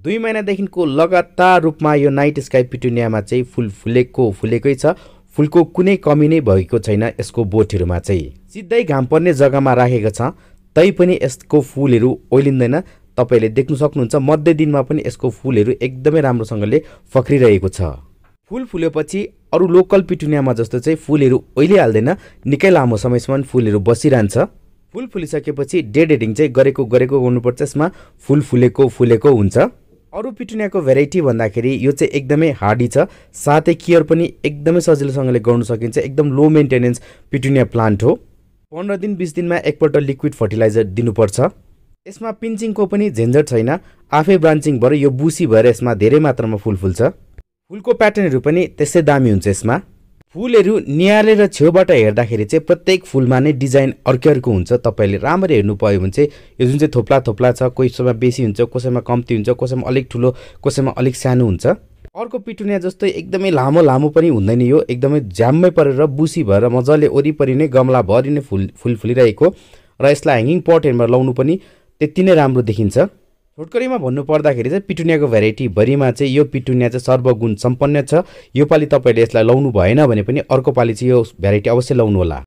2 महिनादेखिको लगातार रूपमा यो नाइट स्काई पिटुनियामा चाहिँ फुल फुलेकै छ। फुलको कुनै कमी नै भएको छैन। यसको बोटहरुमा चाहिँ सिधै घाम पर्ने जग्गामा राखेको छ, तै पनि यसको फुलहरु ओइलिँदैन। तपाईले देख्न सक्नुहुन्छ मध्य दिनमा पनि यसको फुलहरु एकदमै राम्रोसँगले फक्रिरहेको छ। फुल फुलेपछि अरु लोकल पिटुनियामा जस्तो चाहिँ फुलहरु ओइलिहाल्दैन, निकै लामो समयसम्म फुलहरु बसिरहन्छ। फुल फुलिसकेपछि डेड हेडिङ चाहिँ गरेको गर्नुपर्छ। यसमा फुल फुलेको हुन्छ। अरु पिटुनियाको भेराइटी भन्दाखेरि यो चाहिँ एकदमै हार्डी छ, साथै केयर पनि एकदमै सजिलोसँगले गर्न सकिन्छ। एकदम लो मेन्टेनेन्स पिटुनिया प्लान्ट हो। 15 दिन 20 दिनमा एकपल्ट लिक्विड फर्टिलाइजर दिनुपर्छ। यसमा पिन्चिङको पनि झन्झट छैन, आफै ब्रान्चिङ भएर यो बुसी भएर यसमा धेरै मात्रामा फुल फुल्छ। फुलको प्याटर्नहरु पनि त्यसै दामी हुन्छ। यसमा फुलहरु नियालेर छेउबाट हेर्दाखेरि चाहिँ प्रत्येक फुलमा नै डिजाइन अर्कै हुन्छ। तपाईले राम्ररी हेर्नु पर्यो भने चाहिँ यो जुन चाहिँ थोप्ला छ, कसैमा बेसी हुन्छ, कसैमा कम्ती हुन्छ, कसैमा अलिक ठुलो, कसैमा अलिक सानो हुन्छ। अर्को पिटुनिया जस्तै एकदमै लामो पनि हुँदैन। यो एकदमै ज्याममै परेर बुसी भएर मजाले वरिपरि नै गमला भरि नै फुल फुलिरहेको र यसलाई ह्याङ्गिङ पटहरुमा लाउनु पनि त्यति नै राम्रो देखिन्छ। छोटकरीमा भन्नु पर्दाखेरि चाहिँ पिटुनियाको भेराइटी भरिमा चाहिँ यो पिटुनिया चाहिँ सर्वगुण सम्पन्न छ। यो पाली तपाईले यसलाई लाउनु भएन भने पनि अर्को पाली चाहिँ यो भेराइटी अवश्य लाउनु होला।